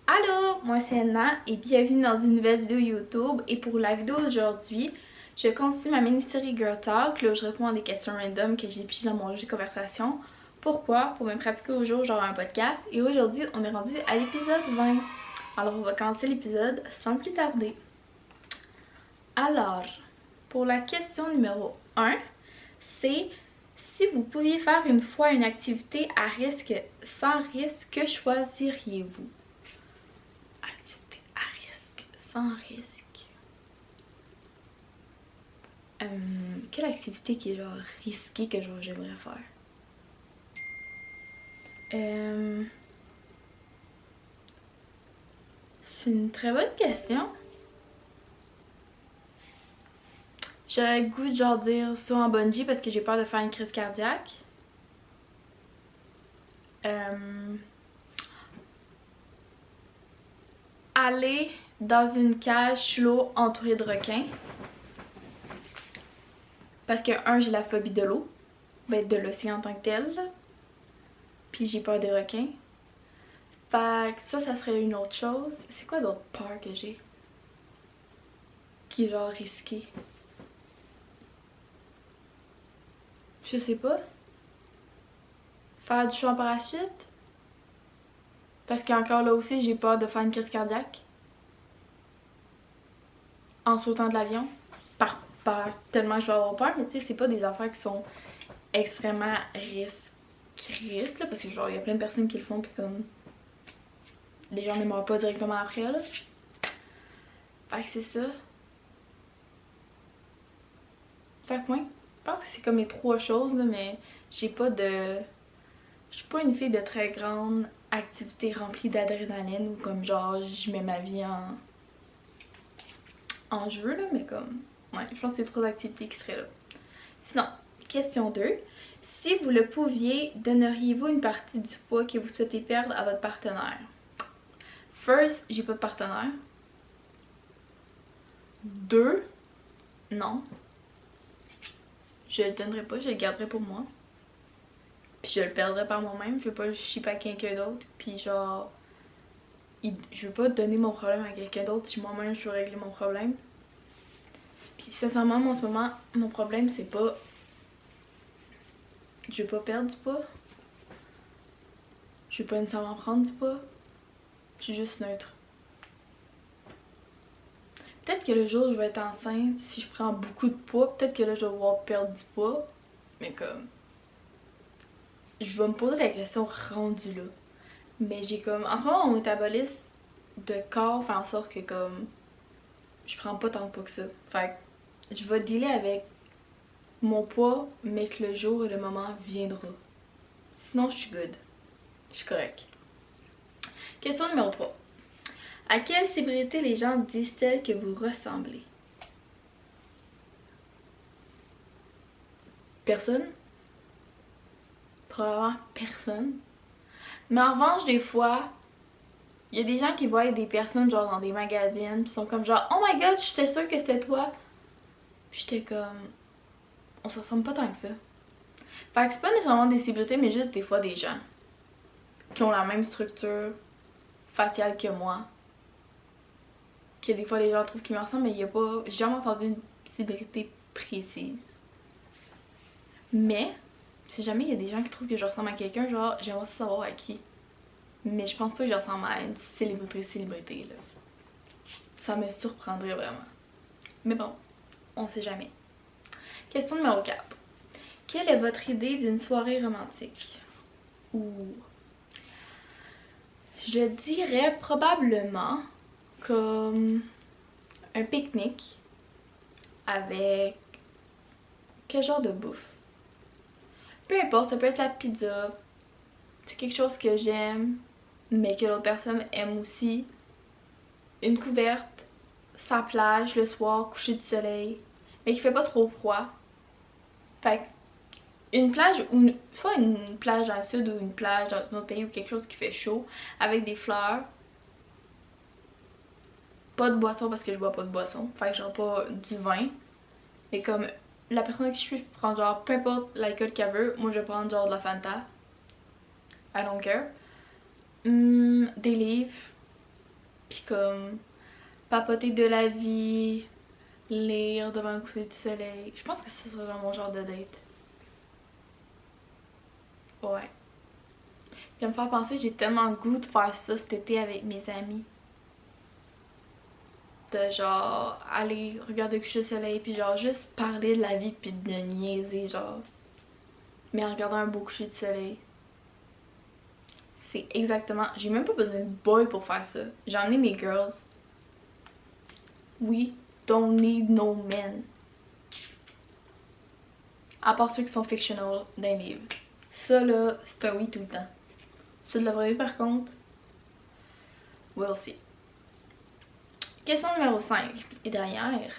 Allô, moi c'est Anna et bienvenue dans une nouvelle vidéo YouTube. Et pour la vidéo d'aujourd'hui, je continue ma mini-série Girl Talk, là où je réponds à des questions random que j'ai pigées dans mon jeu de conversation. Pourquoi? Pour me pratiquer au jour, genre un podcast. Et aujourd'hui, on est rendu à l'épisode 20. Alors on va commencer l'épisode sans plus tarder. Alors, pour la question numéro 1, c'est si vous pouviez faire une fois une activité à risque sans risque, que choisiriez-vous? Activité à risque, sans risque. Quelle activité qui est genre risquée que genre j'aimerais faire? C'est une très bonne question. J'aurais le goût de genre dire ça en bungee parce que j'ai peur de faire une crise cardiaque. Aller dans une cage sous l'eau entourée de requins. Parce que, j'ai la phobie de l'eau. Ben, de l'océan en tant que tel. Là. Puis j'ai peur des requins. Fait que ça serait une autre chose. C'est quoi d'autres peurs que j'ai? Qui est genre risqué? Je sais pas. Faire du saut en parachute? Parce qu'encore là aussi, j'ai peur de faire une crise cardiaque. En sautant de l'avion. Tellement que je vais avoir peur, mais tu sais, c'est pas des affaires qui sont extrêmement risques, là, parce que genre, il y a plein de personnes qui le font, puis comme les gens ne meurent pas directement après, là. Fait que c'est ça. Fait que moi, je pense que c'est comme les trois choses, là, mais j'ai pas de... Je suis pas une fille de très grande activité remplie d'adrénaline, ou comme genre, je mets ma vie en jeu, là, mais comme... Ouais, je pense que c'est trois activités qui seraient là. Sinon, question 2. Si vous le pouviez, donneriez-vous une partie du poids que vous souhaitez perdre à votre partenaire? First, j'ai pas de partenaire. 2, non. Je le donnerais pas, je le garderais pour moi. Puis je le perdrais par moi-même, je veux pas le shipper à quelqu'un d'autre. Puis genre, je veux pas donner mon problème à quelqu'un d'autre si moi-même je veux régler mon problème. Puis sincèrement, moi en ce moment, mon problème c'est pas... Je veux pas perdre du poids. Je veux pas nécessairement prendre du poids. Je suis juste neutre. Peut-être que le jour où je vais être enceinte, si je prends beaucoup de poids, peut-être que là je vais devoir perdre du poids. Mais comme... Je vais me poser la question rendue là. Mais j'ai comme... En ce moment, mon métabolisme de corps fait en sorte que comme... Je prends pas tant de poids que ça. Fait que je vais dealer avec mon poids, mais que le jour et le moment viendra. Sinon, je suis good. Je suis correcte. Question numéro 3. À quelle célébrité les gens disent-elles que vous ressemblez? Personne. Probablement personne. Mais en revanche, des fois, il y a des gens qui voient des personnes genre dans des magazines pis sont comme genre oh my god, j'étais sûre que c'était toi. Puis j'étais comme on se ressemble pas tant que ça. Fait que c'est pas nécessairement des célébrités mais juste des fois des gens qui ont la même structure faciale que moi. Que des fois les gens trouvent qu'ils me ressemblent mais il y a pas... J'ai jamais entendu une célébrité précise. Mais si jamais il y a des gens qui trouvent que je ressemble à quelqu'un, genre j'aimerais savoir à qui. Mais je pense pas que je ressemble à une célébrité là. Ça me surprendrait vraiment. Mais bon, on sait jamais. Question numéro 4. Quelle est votre idée d'une soirée romantique? Ouh. Je dirais probablement comme un pique-nique avec quel genre de bouffe? Peu importe, ça peut être la pizza. C'est quelque chose que j'aime, mais que l'autre personne aime aussi. Une couverte, sa plage le soir, coucher du soleil, mais qui fait pas trop froid. Fait que une plage, soit une plage dans le sud ou une plage dans un autre pays ou quelque chose qui fait chaud, avec des fleurs. Pas de boisson parce que je bois pas de boisson, fait que genre pas du vin. Mais comme la personne avec qui je suis prend genre peu importe l'alcool qu'elle veut, moi je vais prendre genre de la Fanta. I don't care. Des livres, puis comme papoter de la vie, lire devant le coucher du soleil. Je pense que ce serait mon genre de date. Ouais. Ça me faire penser, j'ai tellement le goût de faire ça cet été avec mes amis. De genre aller regarder le coucher du soleil, puis genre juste parler de la vie, puis de niaiser, genre. Mais en regardant un beau coucher du soleil. C'est exactement. J'ai même pas besoin de boy pour faire ça. J'en ai mes girls. We don't need no men. À part ceux qui sont fictional dans les livres. Ça là, c'est un oui tout le temps. Ça de la vraie vie par contre, we'll see. Question numéro 5 et dernière.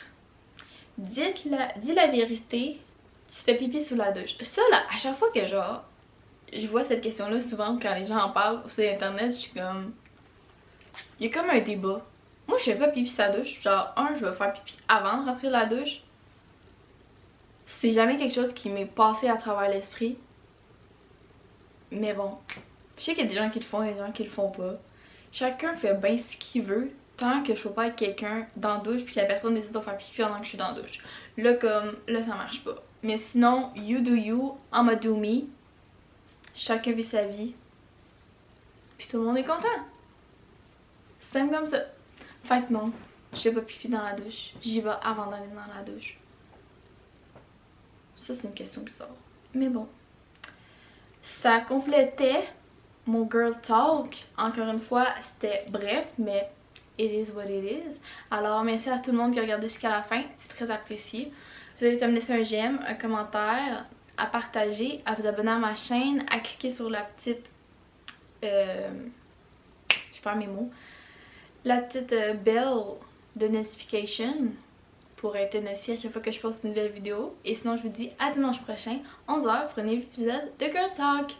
Dis la vérité, tu fais pipi sous la douche. Ça là, à chaque fois que genre, je vois cette question-là souvent quand les gens en parlent sur internet, je suis comme... Il y a comme un débat. Moi je fais pas pipi sous la douche. Genre, je vais faire pipi avant de rentrer de la douche. C'est jamais quelque chose qui m'est passé à travers l'esprit. Mais bon, je sais qu'il y a des gens qui le font et des gens qui le font pas. Chacun fait bien ce qu'il veut tant que je sois pas avec quelqu'un dans la douche puis que la personne décide de faire pipi pendant que je suis dans la douche. Là ça marche pas. Mais sinon, you do you, I'ma do me. Chacun vit sa vie. Puis tout le monde est content. Simple comme ça. Fait que non, je fais pas pipi dans la douche. J'y vais avant d'aller dans la douche. Ça c'est une question bizarre. Mais bon. Ça complétait mon girl talk. Encore une fois, c'était bref, mais it is what it is. Alors merci à tout le monde qui a regardé jusqu'à la fin, c'est très apprécié. Vous allez me laisser un j'aime, un commentaire, à partager, à vous abonner à ma chaîne, à cliquer sur la petite... je perds mes mots. La petite bell de notification pour être notifié à chaque fois que je poste une nouvelle vidéo. Et sinon je vous dis à dimanche prochain, 11h, pour un nouvel épisode de Girl Talk.